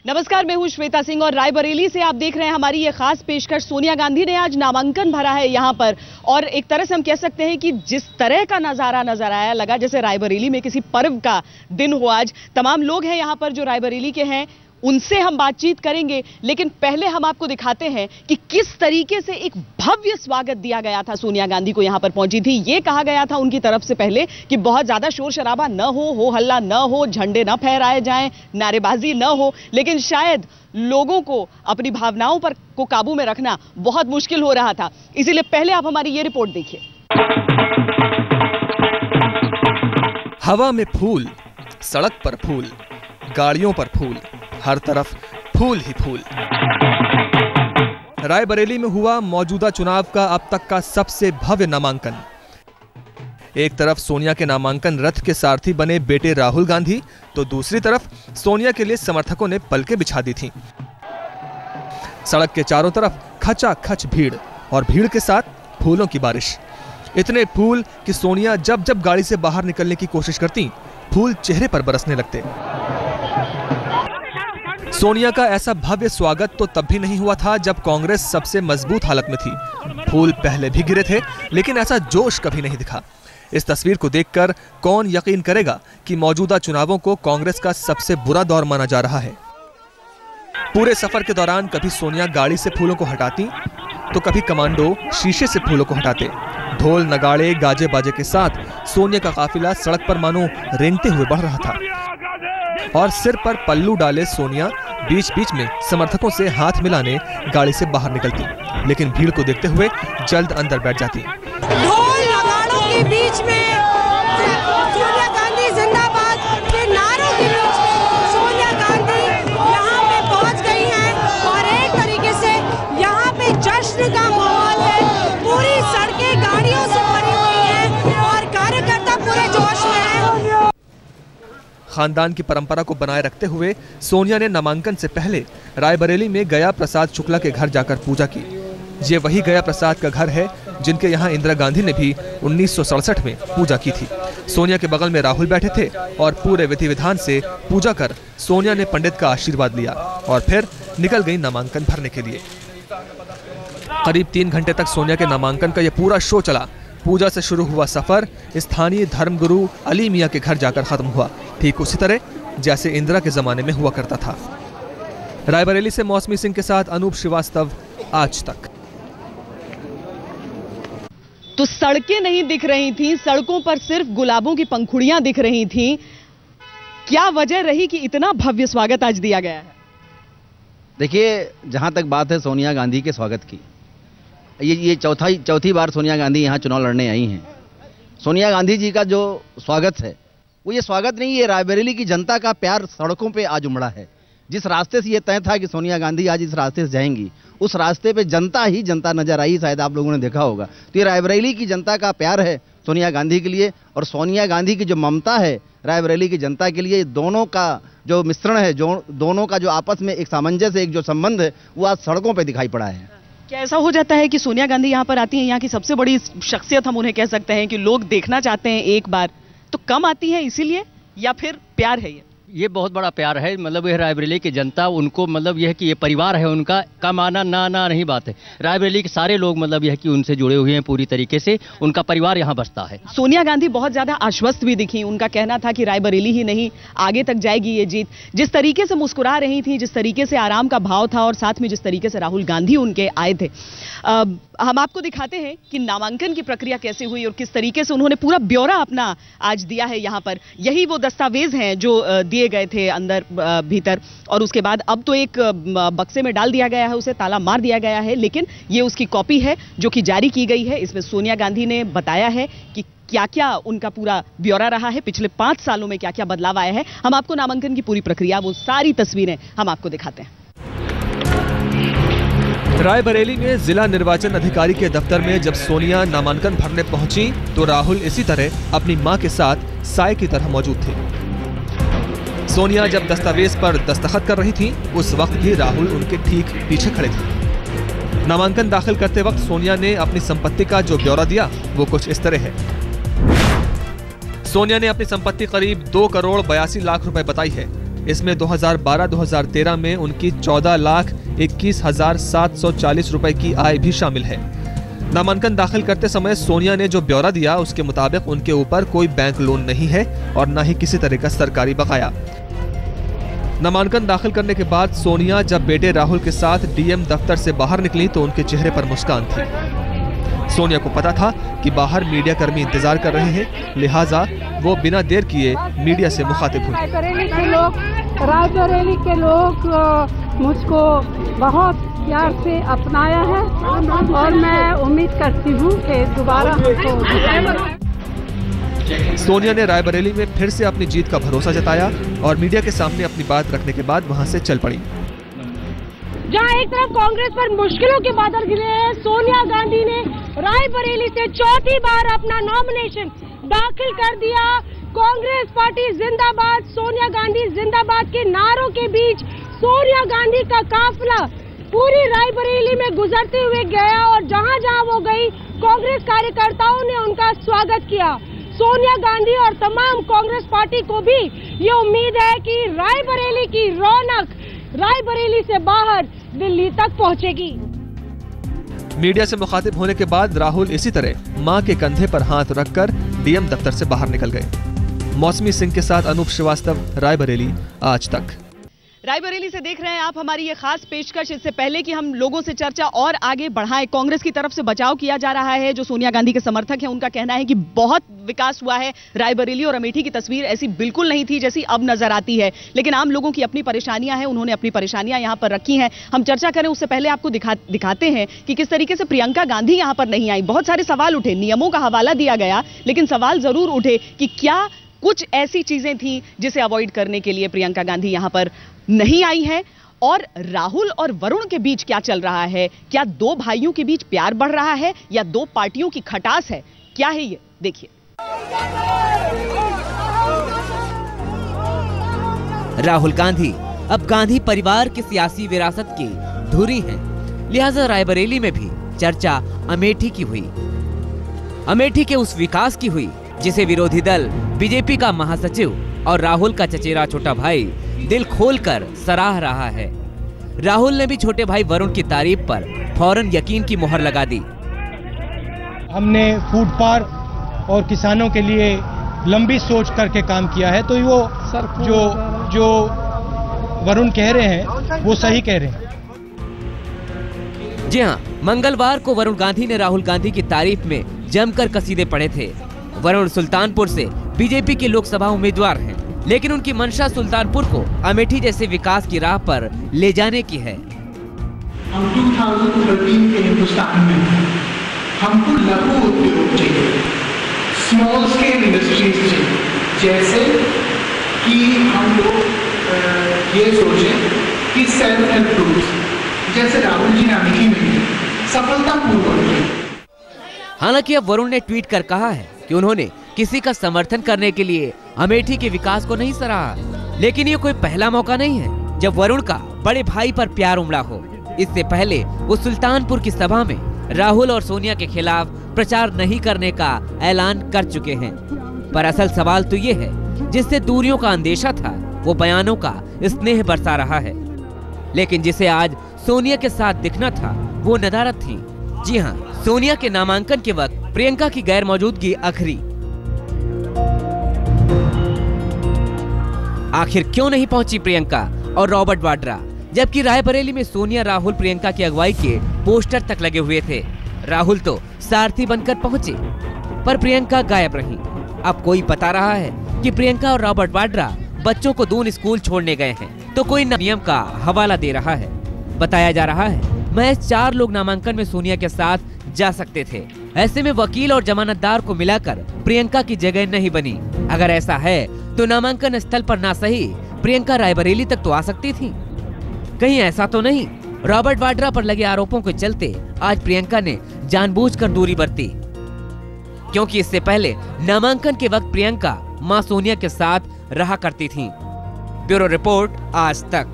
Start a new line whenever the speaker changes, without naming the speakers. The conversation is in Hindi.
नमस्कार, मैं हूं श्वेता सिंह और रायबरेली से आप देख रहे हैं हमारी ये खास पेशकश। सोनिया गांधी ने आज नामांकन भरा है यहां पर और एक तरह से हम कह सकते हैं कि जिस तरह का नजारा नजर आया, लगा जैसे रायबरेली में किसी पर्व का दिन हो। आज तमाम लोग हैं यहां पर जो रायबरेली के हैं, उनसे हम बातचीत करेंगे, लेकिन पहले हम आपको दिखाते हैं कि किस तरीके से एक भव्य स्वागत दिया गया था। सोनिया गांधी को यहां पर पहुंची थी, यह कहा गया था उनकी तरफ से पहले कि बहुत ज्यादा शोर शराबा न हो हल्ला न हो, झंडे न फहराए जाएं, नारेबाजी न हो, लेकिन शायद लोगों को अपनी भावनाओं पर को काबू में रखना बहुत मुश्किल हो रहा था। इसीलिए पहले आप हमारी ये रिपोर्ट देखिए।
हवा में फूल, सड़क पर फूल, गाड़ियों पर फूल, हर तरफ फूल ही फूल। रायबरेली में हुआ मौजूदा चुनाव का अब तक का सबसे भव्य नामांकन। एक तरफ सोनिया के नामांकन रथ के सारथी बने बेटे राहुल गांधी, तो दूसरी तरफ सोनिया के लिए समर्थकों ने पलकें बिछा दी थीं। सड़क के चारों तरफ खचाखच भीड़ और भीड़ के साथ फूलों की बारिश। इतने फूल कि सोनिया जब जब गाड़ी से बाहर निकलने की कोशिश करती, फूल चेहरे पर बरसने लगते। सोनिया का ऐसा भव्य स्वागत तो तब भी नहीं हुआ था जब कांग्रेस सबसे मजबूत हालत में थी। फूल पहले भी गिरे थे, लेकिन ऐसा जोश कभी नहीं दिखा। इस तस्वीर को देखकर कौन यकीन करेगा कि मौजूदा चुनावों को कांग्रेस का सबसे बुरा दौर माना जा रहा है। पूरे सफर के दौरान कभी सोनिया गाड़ी से फूलों को हटाती, तो कभी कमांडो शीशे से फूलों को हटाते। ढोल नगाड़े गाजे बाजे के साथ सोनिया का काफिला सड़क पर मानो रेंगते हुए बढ़ रहा था और सिर पर पल्लू डाले सोनिया बीच बीच में समर्थकों से हाथ मिलाने गाड़ी से बाहर निकलती, लेकिन भीड़ को देखते हुए जल्द अंदर बैठ जाती।
ढोल नगाड़ों के बीच में सोनिया गांधी जिंदाबाद के नारों के बीच में सोनिया गांधी यहाँ पे पहुँच गई हैं और एक तरीके से यहाँ पे जश्न का माहौल है। पूरी सड़कें गाड़ियों से भरी हुई हैं और कार्यकर्ता पूरे जोश में हैं।
खानदान की परंपरा को बनाए रखते हुए सोनिया ने नामांकन से पहले रायबरेली में गया प्रसाद शुक्ला के घर जाकर पूजा की। ये वही गया प्रसाद का घर है जिनके यहाँ इंदिरा गांधी ने भी 1967 में पूजा की थी। सोनिया के बगल में राहुल बैठे थे और पूरे विधि विधान से पूजा कर सोनिया ने पंडित का आशीर्वाद लिया और फिर निकल गई नामांकन भरने के लिए। करीब 3 घंटे तक सोनिया के नामांकन का यह पूरा शो चला। पूजा से शुरू हुआ सफर स्थानीय धर्मगुरु अली मियां के घर जाकर खत्म हुआ, ठीक उसी तरह जैसे इंदिरा के जमाने में हुआ करता था। रायबरेली से मौसमी सिंह के साथ अनूप श्रीवास्तव, आज तक।
तो सड़कें नहीं दिख रही थीं, सड़कों पर सिर्फ गुलाबों की पंखुड़ियां दिख रही थीं। क्या वजह रही कि इतना भव्य स्वागत आज दिया गया है?
देखिए, जहां तक बात है सोनिया गांधी के स्वागत की, ये चौथी बार सोनिया गांधी यहाँ चुनाव लड़ने आई हैं। सोनिया गांधी जी का जो स्वागत है वो ये स्वागत नहीं, ये रायबरेली की जनता का प्यार सड़कों पे आज उमड़ा है। जिस रास्ते से ये तय था कि सोनिया गांधी आज इस रास्ते से जाएंगी, उस रास्ते पे जनता ही जनता नजर आई, शायद आप लोगों ने देखा होगा। तो ये रायबरेली की जनता का प्यार है सोनिया गांधी के लिए, और सोनिया गांधी की जो ममता है रायबरेली की जनता के लिए, दोनों का जो मिश्रण है, जो दोनों का जो आपस में एक सामंजस्य, एक जो संबंध है, वो आज सड़कों पर दिखाई पड़ा है।
क्या ऐसा हो जाता है कि सोनिया गांधी यहाँ पर आती हैं, यहाँ की सबसे बड़ी शख्सियत हम उन्हें कह सकते हैं कि लोग देखना चाहते हैं एक बार, तो कम आती है इसीलिए, या फिर प्यार है?
ये बहुत बड़ा प्यार है। मतलब ये रायबरेली की जनता, उनको मतलब यह है कि ये परिवार है उनका, कम आना ना नहीं बात है। रायबरेली के सारे लोग मतलब यह है कि उनसे जुड़े हुए हैं पूरी तरीके से, उनका परिवार यहाँ बसता है।
सोनिया गांधी बहुत ज्यादा आश्वस्त भी दिखी। उनका कहना था कि रायबरेली ही नहीं, आगे तक जाएगी ये जीत। जिस तरीके से मुस्कुरा रही थी, जिस तरीके से आराम का भाव था, और साथ में जिस तरीके से राहुल गांधी उनके आए थे, हम आपको दिखाते हैं कि नामांकन की प्रक्रिया कैसे हुई और किस तरीके से उन्होंने पूरा ब्यौरा अपना आज दिया है यहाँ पर। यही वो दस्तावेज हैं जो दिए गए थे अंदर भीतर, और उसके बाद अब तो एक बक्से में डाल दिया गया है, उसे ताला मार दिया गया है, लेकिन ये उसकी कॉपी है जो कि जारी की गई है। इसमें सोनिया गांधी ने बताया है कि क्या क्या उनका पूरा ब्यौरा रहा है, पिछले 5 सालों में क्या क्या बदलाव आया है। हम आपको नामांकन की पूरी प्रक्रिया, वो सारी तस्वीरें हम आपको दिखाते हैं।
रायबरेली में जिला निर्वाचन अधिकारी के दफ्तर में जब सोनिया नामांकन भरने पहुंची, तो राहुल इसी तरह अपनी मां के साथ साए की तरह मौजूद थे। सोनिया जब दस्तावेज पर दस्तखत कर रही थी, उस वक्त भी राहुल उनके ठीक पीछे खड़े थे। नामांकन दाखिल करते वक्त सोनिया ने अपनी संपत्ति का जो ब्यौरा दिया, वो कुछ इस तरह है। सोनिया ने अपनी संपत्ति करीब 2 करोड़ 82 लाख रुपए बताई है। इसमें 2012-2013 में उनकी 14,21,740 रुपए की आय भी शामिल है। नामांकन दाखिल करते समय सोनिया ने जो ब्यौरा दिया उसके मुताबिक उनके ऊपर कोई बैंक लोन नहीं है और न ही किसी तरह का सरकारी बकाया। नामांकन दाखिल करने के बाद सोनिया जब बेटे राहुल के साथ डीएम दफ्तर से बाहर निकली तो उनके चेहरे पर मुस्कान थी। सोनिया को पता था कि बाहर मीडिया कर्मी इंतजार कर रहे हैं, लिहाजा वो बिना देर किए मीडिया से मुखातिब हुई।
रायबरेली के लोग मुझको बहुत प्यार से अपनाया है और मैं उम्मीद करती हूँ कि दोबारा
सोनिया ने रायबरेली में फिर से अपनी जीत का भरोसा जताया और मीडिया के सामने अपनी बात रखने के बाद वहां से चल पड़ी।
जहां एक तरफ कांग्रेस पर मुश्किलों के बादल घिरे हैं, सोनिया गांधी ने रायबरेली से चौथी बार अपना नॉमिनेशन दाखिल कर दिया। कांग्रेस पार्टी जिंदाबाद, सोनिया गांधी जिंदाबाद के नारों के बीच सोनिया गांधी का काफिला पूरी रायबरेली में गुजरते हुए गया और जहां जहां वो गई कांग्रेस कार्यकर्ताओं ने उनका स्वागत किया। सोनिया गांधी और तमाम कांग्रेस पार्टी को भी ये उम्मीद है कि रायबरेली की रौनक रायबरेली से बाहर दिल्ली तक पहुंचेगी।
मीडिया से मुखातिब होने के बाद राहुल इसी तरह मां के कंधे पर हाथ रखकर डीएम दफ्तर से बाहर निकल गए। मौसमी सिंह के साथ अनूप श्रीवास्तव, रायबरेली, आज तक।
रायबरेली से देख रहे हैं आप हमारी ये खास पेशकश। इससे पहले कि हम लोगों से चर्चा और आगे बढ़ाएं, कांग्रेस की तरफ से बचाव किया जा रहा है। जो सोनिया गांधी के समर्थक हैं उनका कहना है कि बहुत विकास हुआ है रायबरेली और अमेठी की तस्वीर ऐसी बिल्कुल नहीं थी जैसी अब नजर आती है। लेकिन आम लोगों की अपनी परेशानियां हैं, उन्होंने अपनी परेशानियां यहां पर रखी हैं। हम चर्चा करें उससे पहले आपको दिखाते हैं कि किस तरीके से प्रियंका गांधी यहां पर नहीं आई। बहुत सारे सवाल उठे, नियमों का हवाला दिया गया, लेकिन सवाल जरूर उठे कि क्या कुछ ऐसी चीजें थी जिसे अवॉइड करने के लिए प्रियंका गांधी यहां पर नहीं आई है। और राहुल और वरुण के बीच क्या चल रहा है? क्या दो भाइयों के बीच प्यार बढ़ रहा है या दो पार्टियों की खटास है? क्या है ये, देखिए।
राहुल गांधी अब गांधी परिवार की सियासी विरासत की धुरी हैं, लिहाजा रायबरेली में भी चर्चा अमेठी की हुई। अमेठी के उस विकास की हुई जिसे विरोधी दल बीजेपी का महासचिव और राहुल का चचेरा छोटा भाई दिल खोलकर सराह रहा है। राहुल ने भी छोटे भाई वरुण की तारीफ पर फौरन यकीन की मोहर लगा दी।
हमने फूड पार्क और किसानों के लिए लंबी सोच करके काम किया है, तो वो जो वरुण कह रहे हैं वो सही कह रहे हैं।
जी हाँ, मंगलवार को वरुण गांधी ने राहुल गांधी की तारीफ में जमकर कसीदे पढ़े थे। वरुण सुल्तानपुर से बीजेपी के लोकसभा उम्मीदवार हैं, लेकिन उनकी मंशा सुल्तानपुर को अमेठी जैसे विकास की राह पर ले जाने की है।
हम 2013 के हिंदुस्तान में हमको लघु उद्योग चाहिए, स्मॉल स्केल इंडस्ट्रीज चाहिए, जैसे कि हम लोग ये सोचें कि सेल्फ हेल्प ग्रुप्स जैसे राहुल जी ने अमेठी में सफलतापूर्वक।
हालांकि अब वरुण ने ट्वीट कर कहा है कि उन्होंने किसी का समर्थन करने के लिए अमेठी के विकास को नहीं सराहा, लेकिन ये कोई पहला मौका नहीं है जब वरुण का बड़े भाई पर प्यार उमड़ा हो। इससे पहले वो सुल्तानपुर की सभा में राहुल और सोनिया के खिलाफ प्रचार नहीं करने का ऐलान कर चुके हैं। पर असल सवाल तो ये है, जिससे दूरियों का अंदेशा था वो बयानों का स्नेह बरसा रहा है, लेकिन जिसे आज सोनिया के साथ दिखना था वो नदारत थी। जी हाँ, सोनिया के नामांकन के वक्त प्रियंका की गैर मौजूदगी आखिरी। आखिर क्यों नहीं पहुंची प्रियंका और रॉबर्ट वाड्रा, जबकि रायबरेली में सोनिया राहुल प्रियंका की अगुवाई के पोस्टर तक लगे हुए थे। राहुल तो सारथी बनकर पहुंचे, पर प्रियंका गायब रही। अब कोई बता रहा है कि प्रियंका और रॉबर्ट वाड्रा बच्चों को दून स्कूल छोड़ने गए हैं, तो कोई नियम का हवाला दे रहा है। बताया जा रहा है महज 4 लोग नामांकन में सोनिया के साथ जा सकते थे। ऐसे में वकील और जमानतदार को मिलाकर प्रियंका की जगह नहीं बनी। अगर ऐसा है तो नामांकन स्थल पर ना सही प्रियंका रायबरेली तक तो आ सकती थी। कहीं ऐसा तो नहीं रॉबर्ट वाड्रा पर लगे आरोपों के चलते आज प्रियंका ने जानबूझकर दूरी बरती, क्योंकि इससे पहले नामांकन के वक्त प्रियंका मां सोनिया के साथ रहा करती थी। ब्यूरो रिपोर्ट, आज तक।